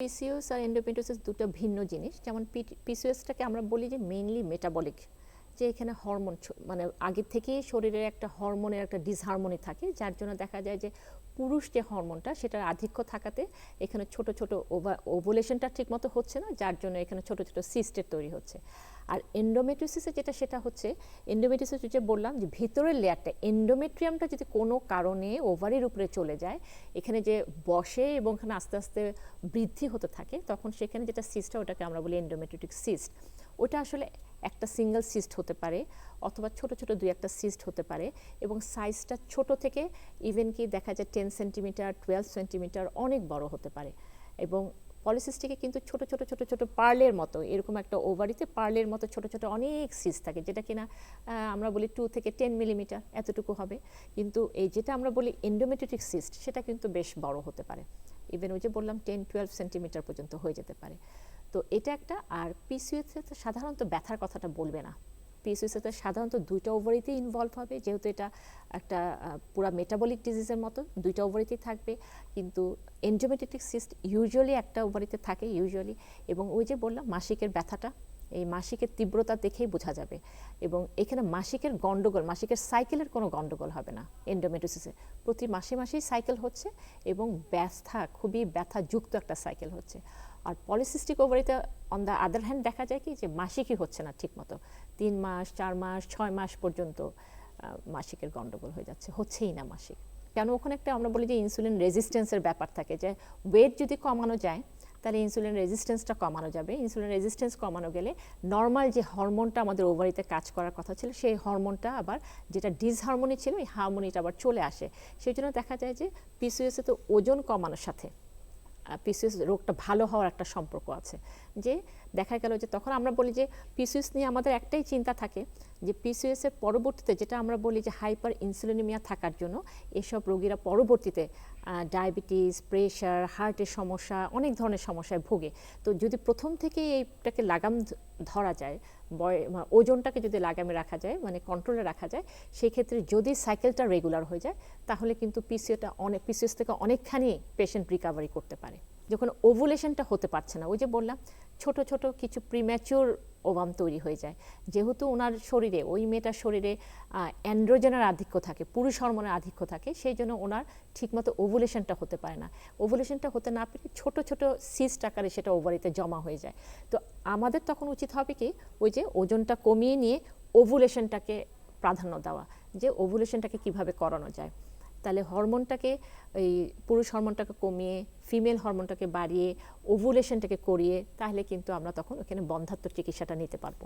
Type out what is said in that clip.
PCOS আর endometriosis দুটো ভিন্ন জিনিস। যেমন পিসিওএসটাকে আমরা বলি যে মেইনলি মেটাবলিক, যে এখানে হরমোন মানে আগের থেকেই শরীরের একটা হরমোনের একটা ডিসহারমোনি থাকে, যার জন্য দেখা যায় যে পুরুষ যে হরমোনটা সেটার আধিক্য থাকাতে এখানে ছোট ছোট ওভুলেশনটা ঠিকমতো হচ্ছে না, যার জন্য এখানে ছোট ছোট সিস্টের তৈরি হচ্ছে। আর এন্ডোমেট্রিওসিসে যেটা সেটা হচ্ছে এন্ডোমেট্রিওসিস যে বললাম যে ভিতরের লেয়ারটা এন্ডোমেট্রিয়ামটা যদি কোনো কারণে ওভারির উপরে চলে যায়, এখানে যে বসে এবং এখানে আস্তে আস্তে বৃদ্ধি হতে থাকে, তখন সেখানে যেটা সিস্ট হয় ওটাকে আমরা বলি এন্ডোমেট্রিওটিক সিস্ট। ওটা আসলে একটা সিঙ্গেল সিস্ট হতে পারে অথবা ছোট ছোট দুই একটা সিস্ট হতে পারে, এবং সাইজটা ছোট থেকে ইভেন কি দেখা যায় 10 সেন্টিমিটার 12 সেন্টিমিটার অনেক বড় হতে পারে। এবং পলিসিস্টিকে কিন্তু ছোট ছোট ছোট ছোট পার্লের মতো, এরকম একটা ওভারিতে পার্লের মতো ছোট ছোট অনেক সিস্ট থাকে, যেটা কিনা আমরা বলি 2 থেকে 10 মিলিমিটার এতটুকু হবে। কিন্তু এই যেটা আমরা বলি এন্ডোমেট্রিওটিক সিস্ট সেটা কিন্তু বেশ বড় হতে পারে, ইভেন ওই যে বললাম 10-12 সেন্টিমিটার পর্যন্ত হয়ে যেতে পারে। তো এটা একটা। আর পিসিওএসে সাধারণত ব্যথার কথাটা বলবে না। পিসিওএসে সাধারণত দুইটা ওভারিতেই ইনভলভ হবে, যেহেতু এটা একটা পুরা মেটাবলিক ডিজিজের মতো দুইটা ওভারিতেই থাকবে। কিন্তু এন্ডোমেট্রিওটিক সিস্ট ইউজুয়ালি একটা ওভারিতে থাকে ইউজুয়ালি। এবং ওই যে বললাম মাসিকের ব্যথাটা, এই মাসিকের তীব্রতা দেখেই বোঝা যাবে। এবং এখানে মাসিকের গন্ডগোল, মাসিকের সাইকেলের কোনো গন্ডগোল হবে না এন্ডোমেট্রিওসিসে। প্রতি মাসে মাসেই সাইকেল হচ্ছে এবং ব্যথা, খুবই ব্যথাযুক্ত একটা সাইকেল হচ্ছে। আর পলিসিস্টিক ওভারিতে অন দ্য আদার হ্যান্ড দেখা যায় কি যে মাসিকই হচ্ছে না ঠিকমতো, 3 মাস 4 মাস 6 মাস পর্যন্ত মাসিকের গন্ডগোল হয়ে যাচ্ছে, হচ্ছেই না মাসিক। কেন? ওখানে একটা আমরা বলি যে ইনসুলিন রেজিস্ট্যান্সের ব্যাপার থাকে, যে ওয়েট যদি কমানো যায় তাহলে ইনসুলিন রেজিস্ট্যান্সটা কমানো যাবে। ইনসুলিন রেজিস্ট্যান্স কমানো গেলে নর্মাল যে হরমোনটা আমাদের ওভারিতে কাজ করার কথা ছিল সেই হরমোনটা আবার, যেটা ডিসহারমোনি ছিল, এই হারমোনিটা আবার চলে আসে। সেই জন্য দেখা যায় যে পিসিওএসে তো ওজন কমানোর সাথে পিসিওএস রোগটা ভালো হওয়ার একটা সম্পর্ক আছে। যে দেখা গেল যে তখন আমরা বলি যে পিসিওএস নিয়ে আমাদের একটাই চিন্তা থাকে যে পিসিওএসের পরবর্তীতে যেটা আমরা বলি যে হাইপার ইনসুলিনেমিয়া থাকার জন্য এসব রোগীরা পরবর্তীতে ডায়াবেটিস, প্রেশার, হার্টের সমস্যা, অনেক ধরনের সমস্যায় ভোগে। তো যদি প্রথম থেকে এইটাকে লাগাম ধরা যায়, ওজনটাকে যদি লাগামে রাখা যায়, মানে কন্ট্রোলে রাখা যায়, সেই ক্ষেত্রে যদি সাইকেলটা রেগুলার হয়ে যায় তাহলে কিন্তু পিসিওএস থেকে অনেকখানি পেশেন্ট রিকভারি করতে পারে। যখন ওভুলেশনটা হতে পারছে না, ওই যে বললাম ছোট ছোট কিছু প্রিম্যাচিওর ওভাম তৈরি হয়ে যায়, যেহেতু ওনার শরীরে, ওই মেয়েটার শরীরে অ্যান্ড্রোজেনের আধিক্য থাকে, পুরুষ হরমোনের আধিক্য থাকে, সেই জন্য ওনার ঠিকমতো ওভুলেশনটা হতে পারে না। ওভুলেশনটা হতে না পেরে ছোট ছোট সিস্ট আকারে সেটা ওভারিতে জমা হয়ে যায়। তো আমাদের তখন উচিত হবে কি, ওই যে ওজনটা কমিয়ে নিয়ে ওভুলেশনটাকে প্রাধান্য দেওয়া, যে ওভুলেশনটাকে কিভাবে করানো যায়। তাহলে হরমোনটাকে, এই পুরুষ হরমোনটাকে কমিয়ে ফিমেল হরমোনটাকে বাড়িয়ে ওভুলেশনটাকে করিয়ে, তাহলে কিন্তু আমরা তখন ওখানে বন্ধ্যাত্ব চিকিৎসাটা নিতে পারবো।